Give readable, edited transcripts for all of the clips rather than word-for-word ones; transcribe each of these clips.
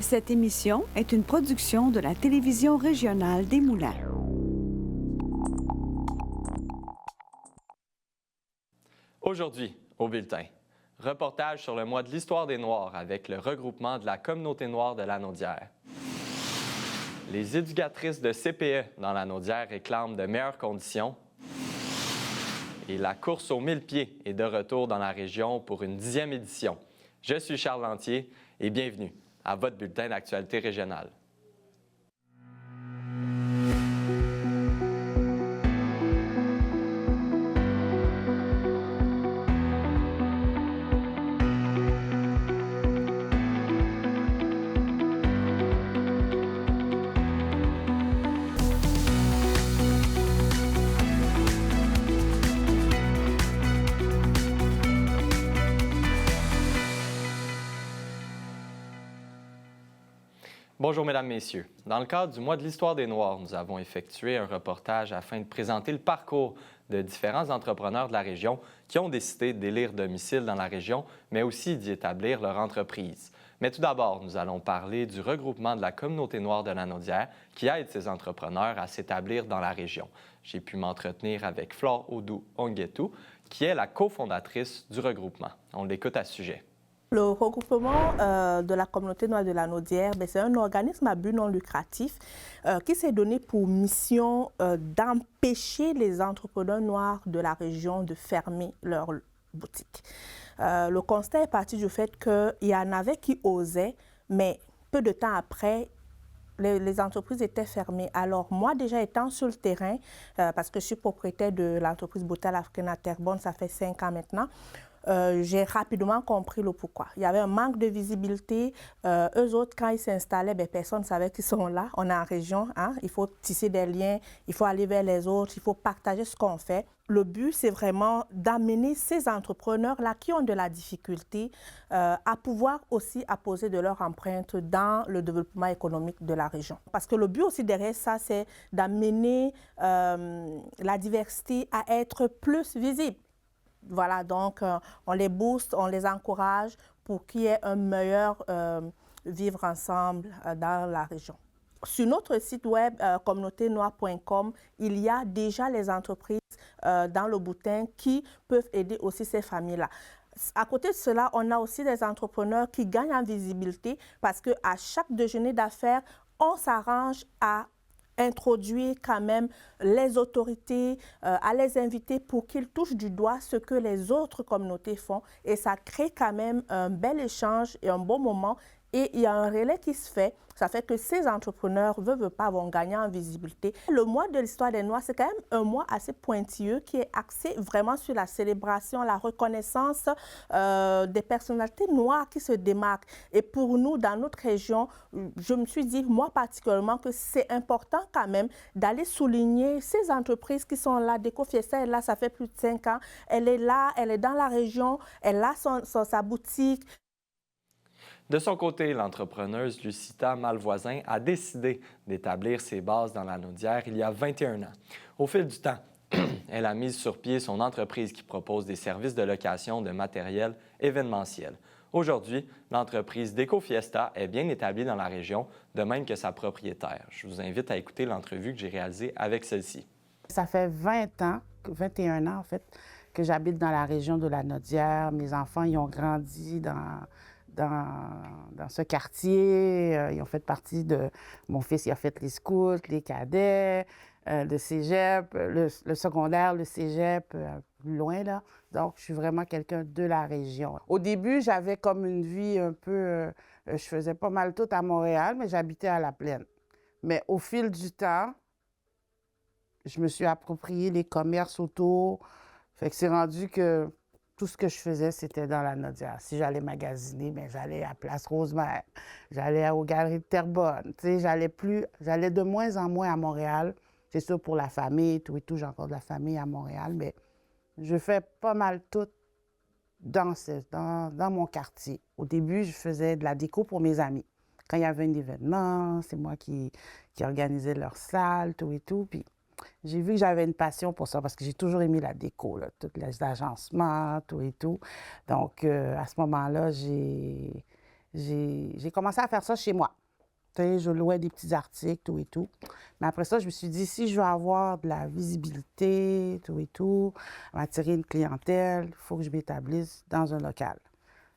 Cette émission est une production de la télévision régionale des Moulins. Aujourd'hui, au Bulletin, reportage sur le mois de l'histoire des Noirs avec le regroupement de la communauté noire de Lanaudière. Les éducatrices de CPE dans Lanaudière réclament de meilleures conditions. Et la course aux 1000 pieds est de retour dans la région pour une 10e édition. Je suis Charles Lantier et bienvenue à votre bulletin d'actualité régionale. Bonjour, Mesdames, Messieurs. Dans le cadre du mois de l'histoire des Noirs, nous avons effectué un reportage afin de présenter le parcours de différents entrepreneurs de la région qui ont décidé d'élire domicile dans la région, mais aussi d'y établir leur entreprise. Mais tout d'abord, nous allons parler du regroupement de la communauté noire de Lanaudière qui aide ces entrepreneurs à s'établir dans la région. J'ai pu m'entretenir avec Flore Oudou-Onguetou, qui est la cofondatrice du regroupement. On l'écoute à ce sujet. Le regroupement de la communauté noire de Lanaudière, c'est un organisme à but non lucratif qui s'est donné pour mission d'empêcher les entrepreneurs noirs de la région de fermer leurs boutiques. Le constat est parti du fait qu'il y en avait qui osaient, mais peu de temps après, les entreprises étaient fermées. Alors moi, déjà étant sur le terrain, parce que je suis propriétaire de l'entreprise Botal Africaine à Terrebonne, ça fait 5 ans maintenant, j'ai rapidement compris le pourquoi. Il y avait un manque de visibilité. Eux autres, quand ils s'installaient, personne ne savait qu'ils sont là. On est en région, hein? Il faut tisser des liens, il faut aller vers les autres, il faut partager ce qu'on fait. Le but, c'est vraiment d'amener ces entrepreneurs-là qui ont de la difficulté à pouvoir aussi apposer de leur empreinte dans le développement économique de la région. Parce que le but aussi derrière ça, c'est d'amener la diversité à être plus visible. Voilà, donc on les booste, on les encourage pour qu'il y ait un meilleur vivre ensemble dans la région. Sur notre site web communauténoire.com, il y a déjà les entreprises dans le bulletin qui peuvent aider aussi ces familles-là. À côté de cela, on a aussi des entrepreneurs qui gagnent en visibilité parce qu'à chaque déjeuner d'affaires, on s'arrange à introduire quand même les autorités, à les inviter pour qu'ils touchent du doigt ce que les autres communautés font. Et ça crée quand même un bel échange et un bon moment. Et il y a un relais qui se fait. Ça fait que ces entrepreneurs, veulent pas, vont gagner en visibilité. Le mois de l'histoire des Noirs, c'est quand même un mois assez pointilleux qui est axé vraiment sur la célébration, la reconnaissance des personnalités noires qui se démarquent. Et pour nous, dans notre région, je me suis dit, moi particulièrement, que c'est important quand même d'aller souligner ces entreprises qui sont là. Déco Fiesta est là, ça fait plus de 5 ans. Elle est là, elle est dans la région, elle a sa boutique. De son côté, l'entrepreneuse Lucita Malvoisin a décidé d'établir ses bases dans Lanaudière il y a 21 ans. Au fil du temps, elle a mis sur pied son entreprise qui propose des services de location de matériel événementiel. Aujourd'hui, l'entreprise Déco Fiesta est bien établie dans la région, de même que sa propriétaire. Je vous invite à écouter l'entrevue que j'ai réalisée avec celle-ci. Ça fait 21 ans en fait, que j'habite dans la région de Lanaudière. Mes enfants y ont grandi dans ce quartier. Ils ont fait partie de... Mon fils, il a fait les scouts, les cadets, le cégep, le secondaire, le cégep, plus loin, là. Donc, je suis vraiment quelqu'un de la région. Au début, j'avais comme une vie un peu... je faisais pas mal tout à Montréal, mais j'habitais à La Plaine. Mais au fil du temps, je me suis approprié les commerces autour. Fait que c'est rendu que tout ce que je faisais, c'était dans Lanaudière. Si j'allais magasiner, bien, j'allais à Place Rosemère, j'allais aux Galeries de Terrebonne. Tu sais, j'allais de moins en moins à Montréal. C'est sûr pour la famille, tout et tout, j'ai encore de la famille à Montréal, mais je fais pas mal tout dans mon quartier. Au début, je faisais de la déco pour mes amis. Quand il y avait un événement, c'est moi qui organisais leur salle, tout et tout. Puis j'ai vu que j'avais une passion pour ça parce que j'ai toujours aimé la déco, là, tous les agencements, tout et tout. Donc, à ce moment-là, j'ai commencé à faire ça chez moi. Tu sais, je louais des petits articles, tout et tout. Mais après ça, je me suis dit, si je veux avoir de la visibilité, tout et tout, attirer une clientèle, il faut que je m'établisse dans un local.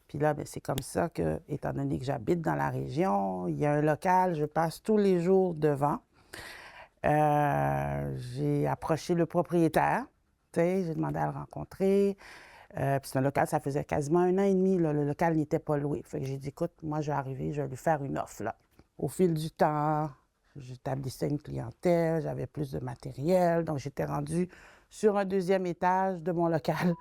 Puis là, c'est comme ça que, étant donné que j'habite dans la région, il y a un local, je passe tous les jours devant. J'ai approché le propriétaire, tu sais, j'ai demandé à le rencontrer. Puis c'est un local, ça faisait quasiment 1 an et demi, là, le local n'était pas loué. Fait que j'ai dit, écoute, moi, je vais arriver, je vais lui faire une offre, là. Au fil du temps, j'établissais une clientèle, j'avais plus de matériel, donc j'étais rendue sur un 2e étage de mon local.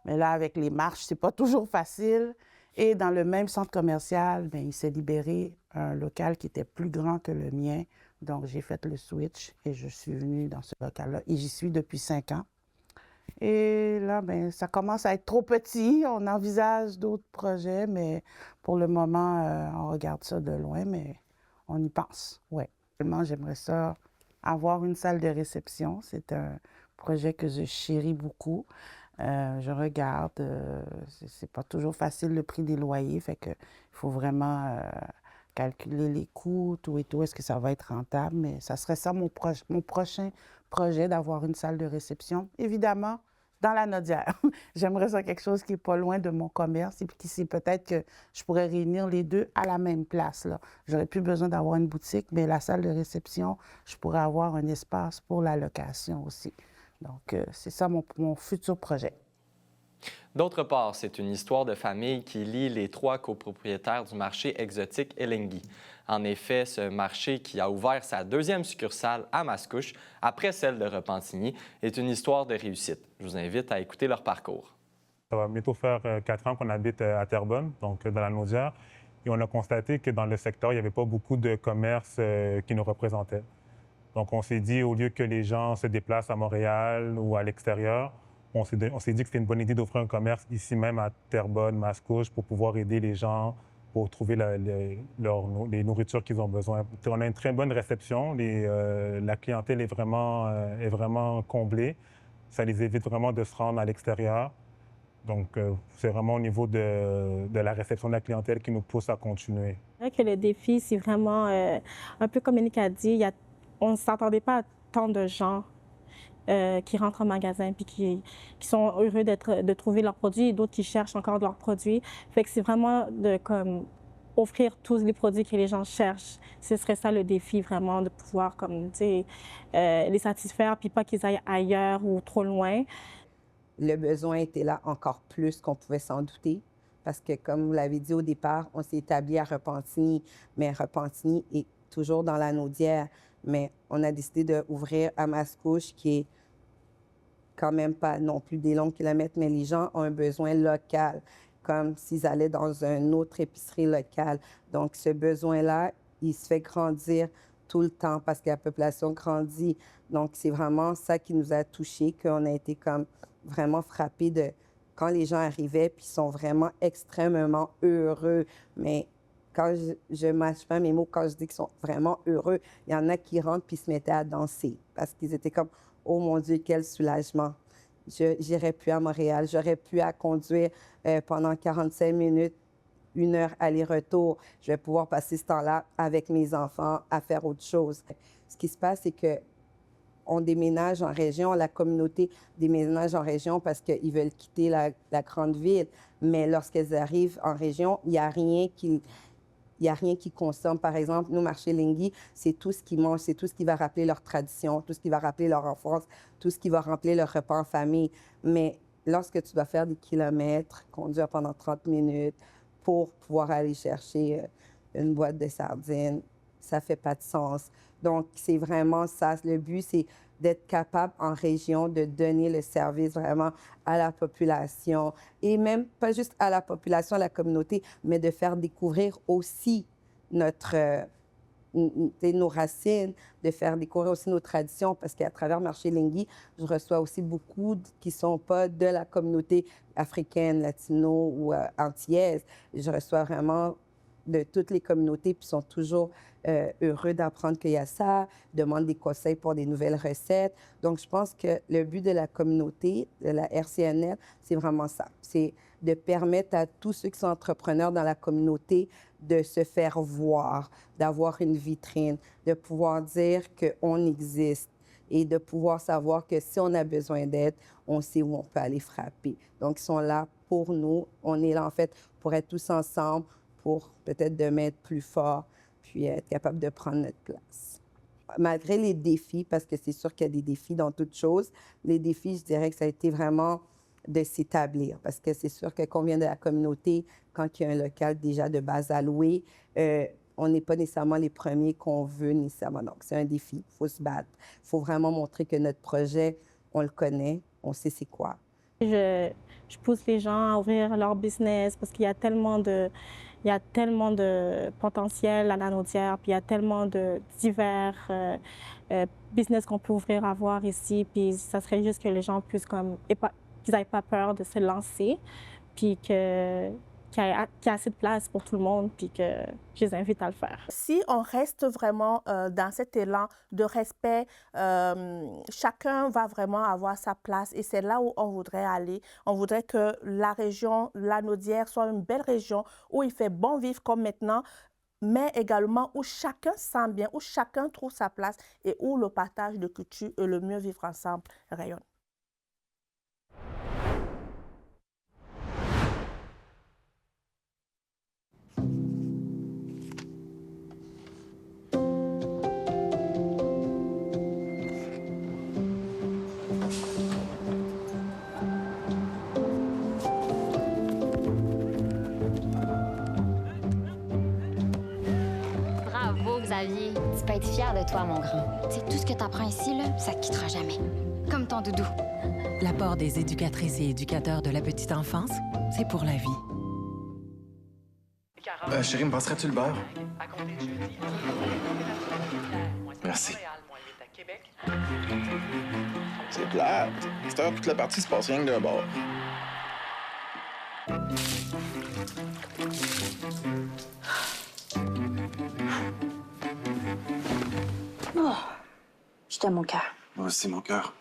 Mais là, avec les marches, c'est pas toujours facile. Et dans le même centre commercial, bien, il s'est libéré un local qui était plus grand que le mien. Donc, j'ai fait le switch et je suis venue dans ce local-là. Et j'y suis depuis 5 ans. Et là, bien, ça commence à être trop petit. On envisage d'autres projets, mais pour le moment, on regarde ça de loin, mais on y pense, oui. J'aimerais ça avoir une salle de réception. C'est un projet que je chéris beaucoup. Je regarde, c'est pas toujours facile le prix des loyers, fait que il faut vraiment calculer les coûts, tout et tout, est-ce que ça va être rentable, mais ça serait ça mon prochain projet, d'avoir une salle de réception, évidemment, dans la Nodière. J'aimerais ça quelque chose qui est pas loin de mon commerce et puis qui c'est peut-être que je pourrais réunir les deux à la même place, là. J'aurais plus besoin d'avoir une boutique, mais la salle de réception, je pourrais avoir un espace pour la location aussi. Donc, c'est ça mon futur projet. D'autre part, c'est une histoire de famille qui lie les 3 copropriétaires du marché exotique Elenghi. En effet, ce marché qui a ouvert sa 2e succursale à Mascouche, après celle de Repentigny, est une histoire de réussite. Je vous invite à écouter leur parcours. Ça va bientôt faire 4 ans qu'on habite à Terrebonne, donc dans la Naudière, et on a constaté que dans le secteur, il n'y avait pas beaucoup de commerces qui nous représentaient. Donc, on s'est dit, au lieu que les gens se déplacent à Montréal ou à l'extérieur, on s'est dit que c'était une bonne idée d'offrir un commerce ici même à Terrebonne, Mascouche, pour pouvoir aider les gens pour trouver les nourritures qu'ils ont besoin. On a une très bonne réception. La clientèle est vraiment comblée. Ça les évite vraiment de se rendre à l'extérieur. Donc, c'est vraiment au niveau de la réception de la clientèle qui nous pousse à continuer. C'est vrai que le défi, c'est vraiment un peu comme Yannick a dit, on ne s'attendait pas à tant de gens qui rentrent en magasin puis qui sont heureux de trouver leurs produits et d'autres qui cherchent encore de leurs produits. Fait que c'est vraiment de offrir tous les produits que les gens cherchent. Ce serait ça le défi, vraiment, de pouvoir les satisfaire puis pas qu'ils aillent ailleurs ou trop loin. Le besoin était là encore plus qu'on pouvait s'en douter parce que, comme vous l'avez dit au départ, on s'est établi à Repentigny, mais Repentigny est toujours dans la Naudière. Mais on a décidé d'ouvrir à Mascouche, qui est quand même pas non plus des longs kilomètres, mais les gens ont un besoin local, comme s'ils allaient dans une autre épicerie locale. Donc, ce besoin-là, il se fait grandir tout le temps parce que la population grandit. Donc, c'est vraiment ça qui nous a touchés, qu'on a été comme vraiment frappés de quand les gens arrivaient, puis ils sont vraiment extrêmement heureux. Mais quand je ne mâche pas mes mots, quand je dis qu'ils sont vraiment heureux, il y en a qui rentrent puis se mettaient à danser parce qu'ils étaient comme « Oh mon Dieu, quel soulagement! J'irais plus à Montréal, j'aurais pu à conduire pendant 45 minutes, 1 heure aller-retour. Je vais pouvoir passer ce temps-là avec mes enfants à faire autre chose. » Ce qui se passe, c'est que on déménage en région, la communauté déménage en région parce qu'ils veulent quitter la grande ville. Mais lorsqu'elles arrivent en région, il n'y a rien qui consomme. Par exemple, nous, Marché Elenghi, c'est tout ce qu'ils mangent, c'est tout ce qui va rappeler leur tradition, tout ce qui va rappeler leur enfance, tout ce qui va rappeler leur repas en famille. Mais lorsque tu dois faire des kilomètres, conduire pendant 30 minutes pour pouvoir aller chercher une boîte de sardines, ça ne fait pas de sens. Donc, c'est vraiment ça. Le but, c'est d'être capable en région de donner le service vraiment à la population. Et même pas juste à la population, à la communauté, mais de faire découvrir aussi nos racines, de faire découvrir aussi nos traditions, parce qu'à travers Marché Elenghi, je reçois aussi beaucoup qui ne sont pas de la communauté africaine, latino ou antillaise. Je reçois vraiment de toutes les communautés, puis sont toujours heureux d'apprendre qu'il y a ça, demandent des conseils pour des nouvelles recettes. Donc, je pense que le but de la communauté, de la RCNL, c'est vraiment ça. C'est de permettre à tous ceux qui sont entrepreneurs dans la communauté de se faire voir, d'avoir une vitrine, de pouvoir dire qu'on existe et de pouvoir savoir que si on a besoin d'aide, on sait où on peut aller frapper. Donc, ils sont là pour nous. On est là, en fait, pour être tous ensemble, pour peut-être demain être plus fort, puis être capable de prendre notre place. Malgré les défis, parce que c'est sûr qu'il y a des défis dans toute chose, les défis, je dirais que ça a été vraiment de s'établir, parce que c'est sûr que quand on vient de la communauté, quand il y a un local déjà de base à louer, on n'est pas nécessairement les premiers qu'on veut nécessairement. Donc, c'est un défi, il faut se battre. Il faut vraiment montrer que notre projet, on le connaît, on sait c'est quoi. Je pousse les gens à ouvrir leur business parce qu'il y a tellement de potentiel à la Naudière, puis il y a tellement de divers business qu'on peut ouvrir à voir ici, puis ça serait juste que les gens puissent qu'ils n'aient pas peur de se lancer, puis qu'il y a assez de place pour tout le monde, puis que je les invite à le faire. Si on reste vraiment dans cet élan de respect, chacun va vraiment avoir sa place et c'est là où on voudrait aller. On voudrait que la région, la Naudière, soit une belle région où il fait bon vivre comme maintenant, mais également où chacun se sent bien, où chacun trouve sa place et où le partage de culture et le mieux vivre ensemble rayonne. Xavier, tu peux être fier de toi, mon grand. Tu sais, tout ce que t'apprends ici, là, ça te quittera jamais. Comme ton doudou. L'apport des éducatrices et éducateurs de la petite enfance, c'est pour la vie. Chérie, me passerais-tu le beurre? Merci. C'est plate. Cette heure, toute la partie se passe rien que d'un bord. Oh, je t'aime, mon cœur. Moi aussi, mon cœur.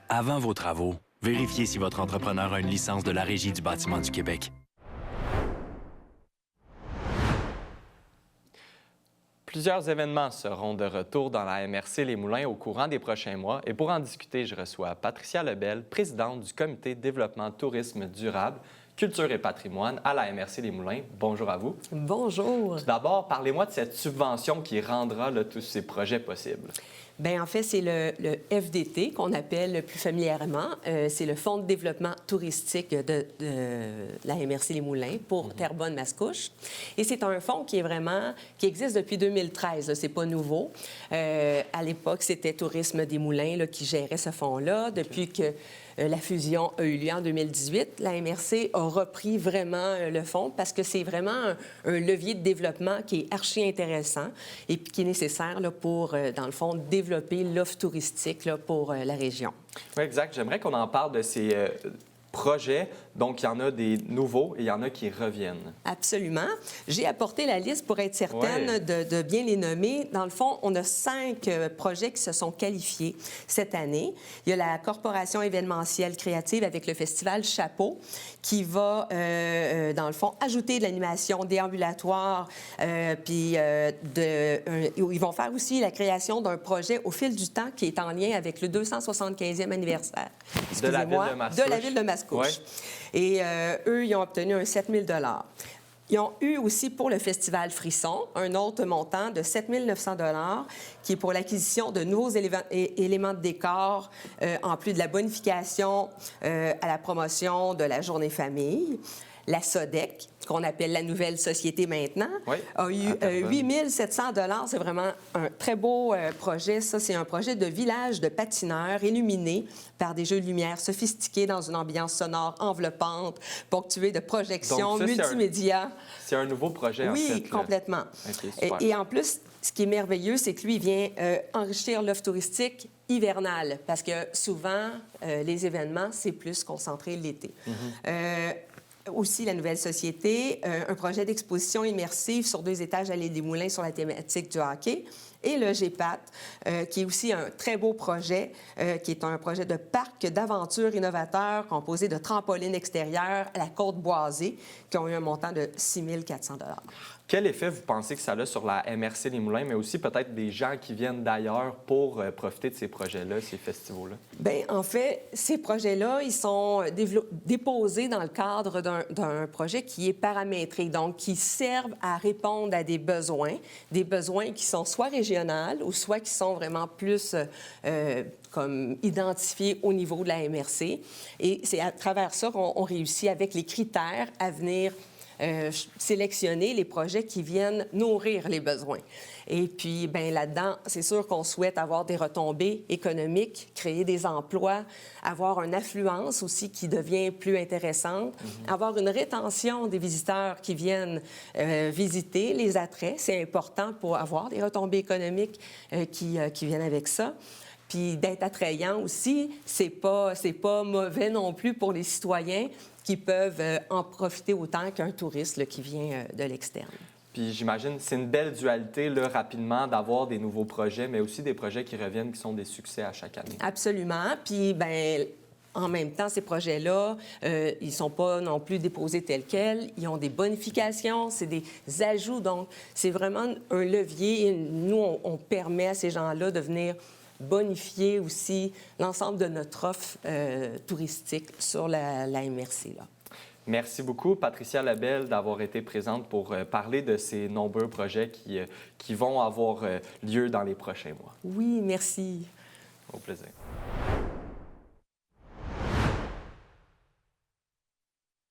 Avant vos travaux, vérifiez si votre entrepreneur a une licence de la Régie du bâtiment du Québec. Plusieurs événements seront de retour dans la MRC Les Moulins au courant des prochains mois. Et pour en discuter, je reçois Patricia Lebel, présidente du Comité Développement Tourisme durable, Culture et patrimoine à la MRC Les Moulins. Bonjour à vous. Bonjour. Tout d'abord, parlez-moi de cette subvention qui rendra tous ces projets possibles. Bien, en fait, c'est le FDT qu'on appelle plus familièrement. C'est le Fonds de développement touristique de la MRC Les Moulins pour Terrebonne-Mascouche. Et c'est un fonds qui existe depuis 2013. C'est pas nouveau. À l'époque, c'était Tourisme des Moulins là, qui gérait ce fonds-là. Depuis que la fusion a eu lieu en 2018, la MRC a repris vraiment le fonds parce que c'est vraiment un levier de développement qui est archi intéressant et qui est nécessaire là, pour, dans le fond, développer l'offre touristique là, pour la région. Oui, exact. J'aimerais qu'on en parle de ces projets. Donc, il y en a des nouveaux et il y en a qui reviennent. Absolument. J'ai apporté la liste pour être certaine de bien les nommer. Dans le fond, on a 5 projets qui se sont qualifiés cette année. Il y a la Corporation événementielle créative avec le Festival Chapeau qui va, dans le fond, ajouter de l'animation déambulatoire. Puis, ils vont faire aussi la création d'un projet au fil du temps qui est en lien avec le 275e anniversaire. De la ville de Mascouche. De la ville de Mascouche. Ouais. Et eux, ils ont obtenu un 7 000 $. Ils ont eu aussi pour le Festival Frisson un autre montant de 7 900 $ qui est pour l'acquisition de nouveaux éléments de décor, en plus de la bonification à la promotion de la Journée famille. La SODEC, qu'on appelle la nouvelle société maintenant, a eu 8 700 $. C'est vraiment un très beau projet. Ça, c'est un projet de village de patineurs illuminé par des jeux de lumière sophistiqués dans une ambiance sonore enveloppante, ponctuée de projections multimédia. C'est un nouveau projet, oui, en fait. Oui, complètement. Okay, et en plus, ce qui est merveilleux, c'est que lui, il vient enrichir l'offre touristique hivernale, parce que souvent, les événements, c'est plus concentré l'été. aussi la Nouvelle Société, un projet d'exposition immersive sur 2 étages à l'île des Moulins sur la thématique du hockey. Et le GEPAT, qui est aussi un très beau projet, qui est un projet de parc d'aventure innovateur composé de trampolines extérieures à la côte boisée, qui ont eu un montant de 6 400 $. Quel effet vous pensez que ça a sur la MRC des Moulins, mais aussi peut-être des gens qui viennent d'ailleurs pour profiter de ces projets-là, ces festivals-là? Bien, en fait, ces projets-là, ils sont déposés dans le cadre d'un projet qui est paramétrique, donc qui servent à répondre à des besoins qui sont soit régionaux ou soit qui sont vraiment plus comme identifiés au niveau de la MRC. Et c'est à travers ça qu'on réussit, avec les critères, à venir sélectionner les projets qui viennent nourrir les besoins. Et puis, bien là-dedans, c'est sûr qu'on souhaite avoir des retombées économiques, créer des emplois, avoir une affluence aussi qui devient plus intéressante, avoir une rétention des visiteurs qui viennent visiter les attraits. C'est important pour avoir des retombées économiques qui viennent avec ça. Puis d'être attrayant aussi, c'est pas mauvais non plus pour les citoyens qui peuvent en profiter autant qu'un touriste là, qui vient de l'externe. Puis j'imagine, c'est une belle dualité, là, rapidement, d'avoir des nouveaux projets, mais aussi des projets qui reviennent, qui sont des succès à chaque année. Absolument. Puis, bien, en même temps, ces projets-là, ils ne sont pas non plus déposés tels quels. Ils ont des bonifications, c'est des ajouts. Donc, c'est vraiment un levier. Et nous, on permet à ces gens-là de venir bonifier aussi l'ensemble de notre offre touristique sur la MRC, là. Merci beaucoup, Patricia Lebel, d'avoir été présente pour parler de ces nombreux projets qui vont avoir lieu dans les prochains mois. Oui, merci. Au plaisir.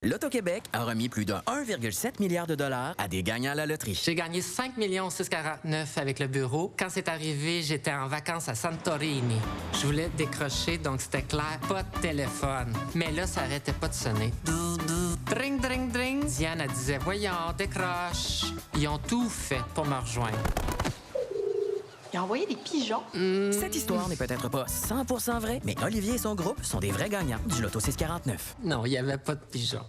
L'Auto-Québec a remis plus de 1,7 milliard de dollars à des gagnants à la loterie. J'ai gagné 5 649 avec le bureau. Quand c'est arrivé, j'étais en vacances à Santorini. Je voulais décrocher, donc c'était clair, pas de téléphone. Mais là, ça arrêtait pas de sonner. Dring, dring, dring. Diane, elle disait, voyons, décroche. Ils ont tout fait pour me rejoindre. Ils ont envoyé des pigeons. Cette histoire n'est peut-être pas 100% vraie, mais Olivier et son groupe sont des vrais gagnants du Loto 649. Non, il n'y avait pas de pigeons.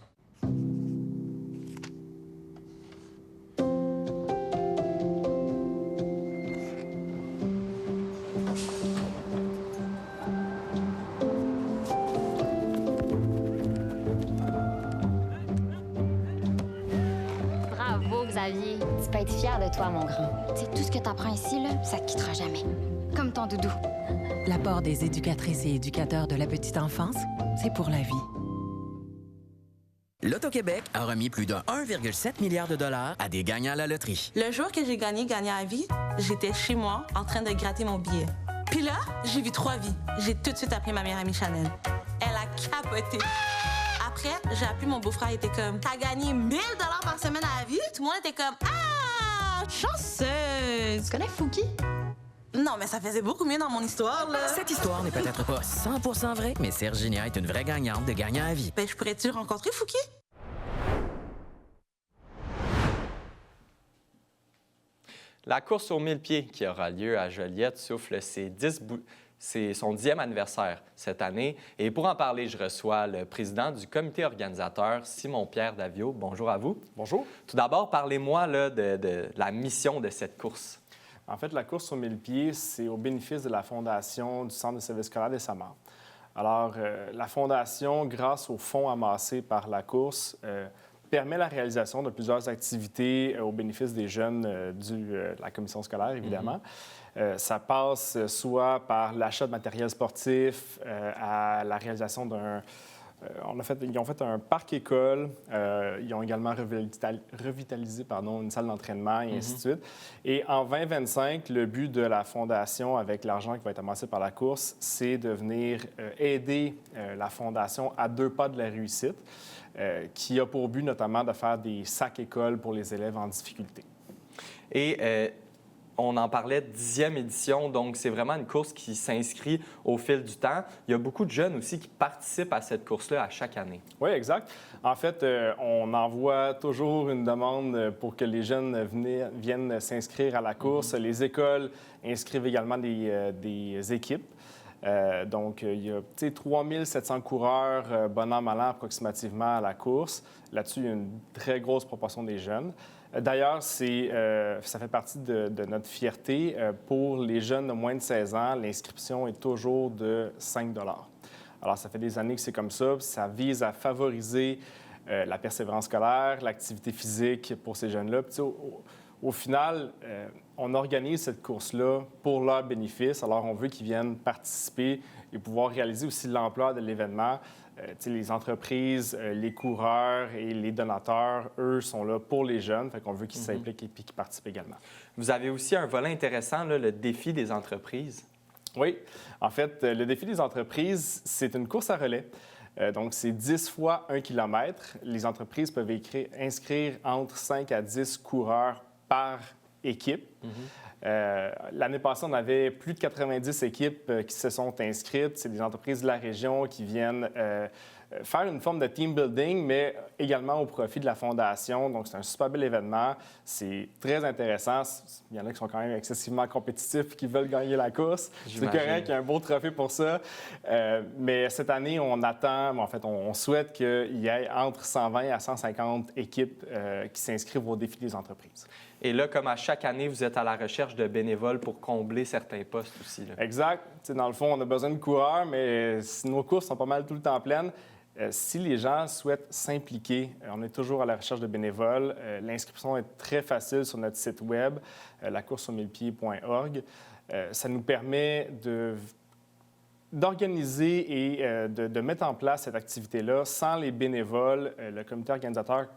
Bravo, Xavier. Tu peux être fier de toi, mon grand. Tu sais, tout ce que t'apprends ici, là, ça te quittera jamais. Comme ton doudou. L'apport des éducatrices et éducateurs de la petite enfance, c'est pour la vie. L'Auto-Québec a remis plus de 1,7 milliard de dollars à des gagnants à la loterie. Le jour que j'ai gagné à vie, j'étais chez moi en train de gratter mon billet. Puis là, j'ai vu 3 vies. J'ai tout de suite appelé ma meilleure amie Chanel. Elle a capoté. Après, j'ai appelé mon beau-frère, il était comme « T'as gagné 1 000 $ par semaine à la vie? » Tout le monde était comme « Ah, chanceuse! » Tu connais Fouki? Non, mais ça faisait beaucoup mieux dans mon histoire, là. Cette histoire n'est peut-être pas 100% vraie, mais Serginia est une vraie gagnante de gagnants à vie. Ben, je pourrais-tu rencontrer Fouki? La course aux 1000 pieds qui aura lieu à Joliette souffle c'est son 10e anniversaire cette année. Et pour en parler, je reçois le président du comité organisateur, Simon-Pierre Daviau. Bonjour à vous. Bonjour. Tout d'abord, parlez-moi là, de la mission de cette course. En fait, la course aux 1000 pieds, c'est au bénéfice de la Fondation du Centre de services scolaires des Samars. Alors, la Fondation, grâce aux fonds amassés par la course, permet la réalisation de plusieurs activités au bénéfice des jeunes de la commission scolaire, évidemment. Ça passe soit par l'achat de matériel sportif, à la réalisation d'un... ils ont fait un parc-école. Ils ont également revitalisé une salle d'entraînement et ainsi de suite. Et en 2025, le but de la Fondation, avec l'argent qui va être amassé par la course, c'est de venir aider la Fondation à 2 pas de la réussite, qui a pour but notamment de faire des sacs écoles pour les élèves en difficulté. Et on en parlait, 10e édition, donc c'est vraiment une course qui s'inscrit au fil du temps. Il y a beaucoup de jeunes aussi qui participent à cette course-là à chaque année. Oui, exact. En fait, on envoie toujours une demande pour que les jeunes viennent s'inscrire à la course. Les écoles inscrivent également des équipes. Donc, il y a 3700 coureurs, bon an, mal an, approximativement à la course. Là-dessus, il y a une très grosse proportion des jeunes. D'ailleurs, ça fait partie de notre fierté. Pour les jeunes de moins de 16 ans, l'inscription est toujours de 5 $. Alors, ça fait des années que c'est comme ça. Ça vise à favoriser la persévérance scolaire, l'activité physique pour ces jeunes-là. Au final, on organise cette course-là pour leur bénéfice. Alors, on veut qu'ils viennent participer et pouvoir réaliser aussi l'ampleur de l'événement. Les entreprises, les coureurs et les donateurs, eux, sont là pour les jeunes. Fait qu'on veut qu'ils s'impliquent et qu'ils participent également. Vous avez aussi un volet intéressant, là, le défi des entreprises. Oui. En fait, le défi des entreprises, c'est une course à relais. Donc, c'est 10 fois 1 kilomètre. Les entreprises peuvent inscrire entre 5 à 10 coureurs par équipe. L'année passée, on avait plus de 90 équipes qui se sont inscrites. C'est des entreprises de la région qui viennent faire une forme de team building, mais également au profit de la Fondation. Donc, c'est un super bel événement. C'est très intéressant. Il y en a qui sont quand même excessivement compétitifs et qui veulent gagner la course. C'est correct, il y a un beau trophée pour ça. Mais cette année, on souhaite qu'il y ait entre 120 à 150 équipes qui s'inscrivent au défi des entreprises. Et là, comme à chaque année, vous êtes à la recherche de bénévoles pour combler certains postes aussi. Là. Exact. Dans le fond, on a besoin de coureurs, mais nos courses sont pas mal tout le temps pleines. Si les gens souhaitent s'impliquer, on est toujours à la recherche de bénévoles. L'inscription est très facile sur notre site web, lacourseaux1000pieds.org. Ça nous permet d'organiser et de mettre en place cette activité-là. Sans les bénévoles, le comité organisateur,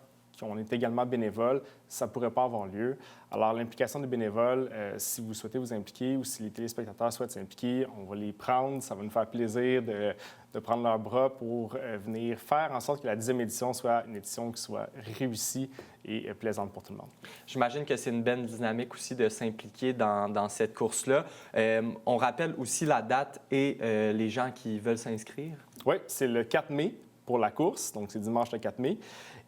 on est également bénévole, ça ne pourrait pas avoir lieu. Alors, l'implication des bénévoles, si vous souhaitez vous impliquer ou si les téléspectateurs souhaitent s'impliquer, on va les prendre. Ça va nous faire plaisir de prendre leurs bras pour venir faire en sorte que la 10e édition soit une édition qui soit réussie et plaisante pour tout le monde. J'imagine que c'est une belle dynamique aussi de s'impliquer dans cette course-là. On rappelle aussi la date et les gens qui veulent s'inscrire. Oui, c'est le 4 mai pour la course, donc c'est dimanche le 4 mai.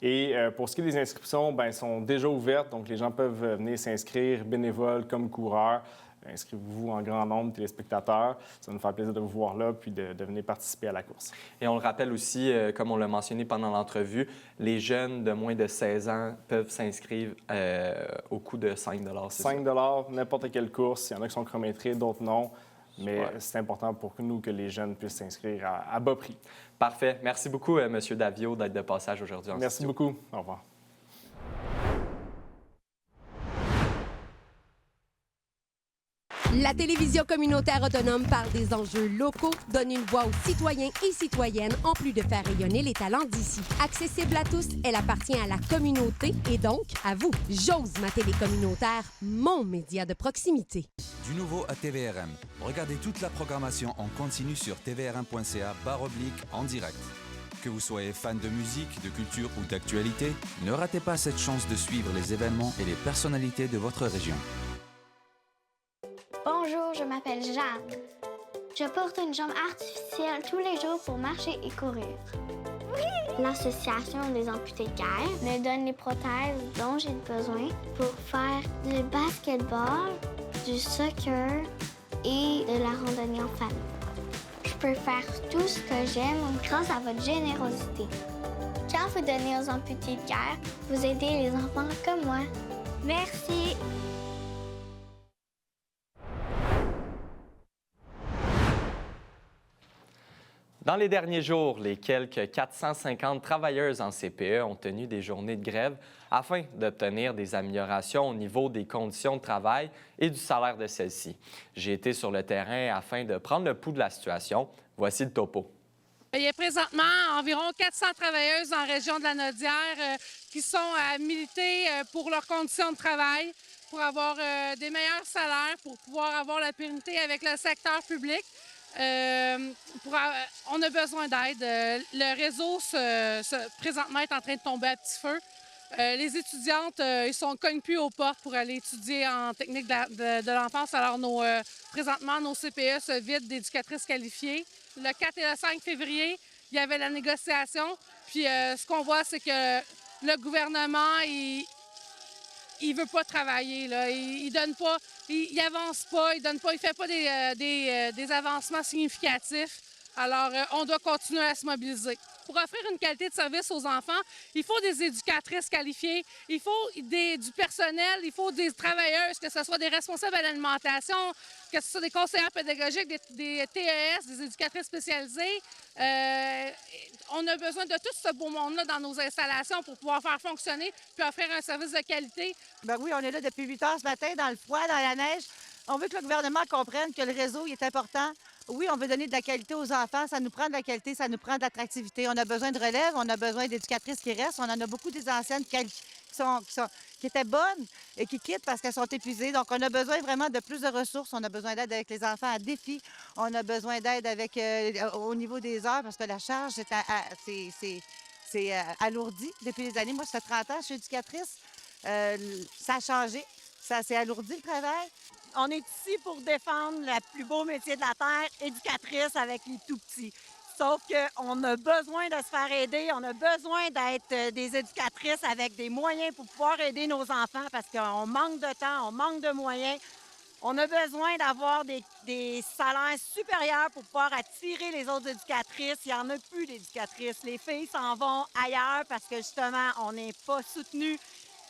Et pour ce qui est des inscriptions, elles sont déjà ouvertes, donc les gens peuvent venir s'inscrire, bénévoles comme coureurs. Inscrivez-vous en grand nombre, téléspectateurs. Ça va nous faire plaisir de vous voir là, puis de venir participer à la course. Et on le rappelle aussi, comme on l'a mentionné pendant l'entrevue, les jeunes de moins de 16 ans peuvent s'inscrire au coût de 5 $. 5 $, n'importe quelle course. Il y en a qui sont chronométrés, d'autres non. Mais c'est important pour nous que les jeunes puissent s'inscrire à bas prix. Parfait. Merci beaucoup, M. Davio, d'être de passage aujourd'hui en studio. Merci beaucoup. Au revoir. La télévision communautaire autonome parle des enjeux locaux, donne une voix aux citoyens et citoyennes, en plus de faire rayonner les talents d'ici. Accessible à tous, elle appartient à la communauté et donc à vous. J'ose ma télé communautaire, mon média de proximité. Du nouveau à TVRM. Regardez toute la programmation en continu sur tvrm.ca/en direct. Que vous soyez fan de musique, de culture ou d'actualité, ne ratez pas cette chance de suivre les événements et les personnalités de votre région. Bonjour, je m'appelle Jeanne. Je porte une jambe artificielle tous les jours pour marcher et courir. L'Association des amputés de guerre me donne les prothèses dont j'ai besoin pour faire du basketball, du soccer et de la randonnée en famille. Je peux faire tout ce que j'aime grâce à votre générosité. Quand vous donnez aux amputés de guerre, vous aidez les enfants comme moi. Merci. Dans les derniers jours, les quelques 450 travailleuses en CPE ont tenu des journées de grève afin d'obtenir des améliorations au niveau des conditions de travail et du salaire de celles-ci. J'ai été sur le terrain afin de prendre le pouls de la situation. Voici le topo. Il y a présentement environ 400 travailleuses en région de la Naudière qui sont à militer pour leurs conditions de travail, pour avoir des meilleurs salaires, pour pouvoir avoir la pérennité avec le secteur public. On a besoin d'aide. Le réseau, présentement, est en train de tomber à petit feu. Les étudiantes, ils sont cognent-plus aux portes pour aller étudier en technique de l'enfance. Alors, présentement, nos CPE se vident d'éducatrices qualifiées. Le 4 et le 5 février, il y avait la négociation. Puis, ce qu'on voit, c'est que le gouvernement, il il veut pas travailler, là. Il donne pas, il avance pas, il donne pas, il fait pas des avancements significatifs. Alors, on doit continuer à se mobiliser. Pour offrir une qualité de service aux enfants, il faut des éducatrices qualifiées, il faut du personnel, il faut des travailleuses, que ce soit des responsables à l'alimentation, que ce soit des conseillères pédagogiques, des TES, des éducatrices spécialisées. On a besoin de tout ce beau monde-là dans nos installations pour pouvoir faire fonctionner puis offrir un service de qualité. Bien oui, on est là depuis 8 heures ce matin, dans le froid, dans la neige. On veut que le gouvernement comprenne que le réseau il est important. Oui, on veut donner de la qualité aux enfants. Ça nous prend de la qualité, ça nous prend de l'attractivité. On a besoin de relève, on a besoin d'éducatrices qui restent. On en a beaucoup des anciennes qui étaient bonnes et qui quittent parce qu'elles sont épuisées. Donc, on a besoin vraiment de plus de ressources. On a besoin d'aide avec les enfants à défi. On a besoin d'aide avec au niveau des heures parce que la charge, c'est alourdi depuis des années. Moi, ça fait 30 ans que je suis éducatrice. Ça a changé. Ça s'est alourdi le travail. On est ici pour défendre le plus beau métier de la Terre, éducatrice avec les tout-petits. Sauf qu'on a besoin de se faire aider, on a besoin d'être des éducatrices avec des moyens pour pouvoir aider nos enfants parce qu'on manque de temps, on manque de moyens. On a besoin d'avoir des salaires supérieurs pour pouvoir attirer les autres éducatrices. Il n'y en a plus d'éducatrices. Les filles s'en vont ailleurs parce que justement, on n'est pas soutenu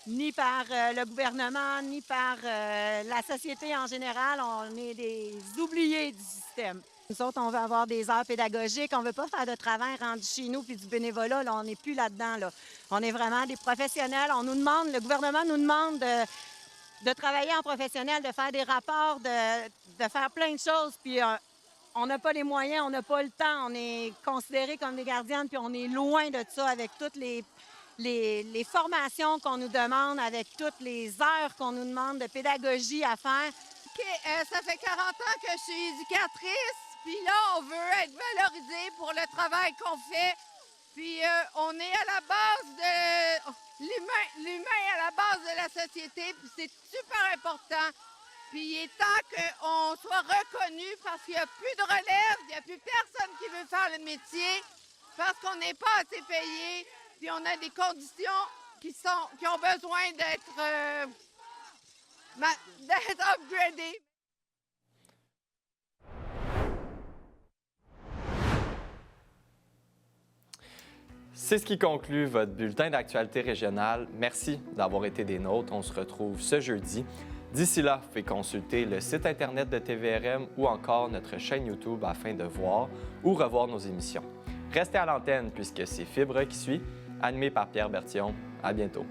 ni par le gouvernement, ni par la société en général. On est des oubliés du système. Nous autres, on veut avoir des heures pédagogiques. On ne veut pas faire de travail rendu chez nous puis du bénévolat. Là, on n'est plus là-dedans. Là. On est vraiment des professionnels. On nous demande, le gouvernement nous demande de travailler en professionnel, de faire des rapports, de faire plein de choses. Puis on n'a pas les moyens, on n'a pas le temps. On est considérés comme des gardiennes, puis on est loin de ça avec toutes les formations qu'on nous demande, avec toutes les heures qu'on nous demande de pédagogie à faire. OK, ça fait 40 ans que je suis éducatrice, puis là, on veut être valorisé pour le travail qu'on fait. Puis on est à la base de l'humain est à la base de la société, puis c'est super important. Puis il est temps qu'on soit reconnu parce qu'il n'y a plus de relève, il n'y a plus personne qui veut faire le métier, parce qu'on n'est pas assez payé. Puis on a des conditions qui ont besoin d'être upgradées. C'est ce qui conclut votre bulletin d'actualité régionale. Merci d'avoir été des nôtres. On se retrouve ce jeudi. D'ici là, vous pouvez consulter le site Internet de TVRM ou encore notre chaîne YouTube afin de voir ou revoir nos émissions. Restez à l'antenne puisque c'est Fibre qui suit. Animé par Pierre Bertillon. À bientôt.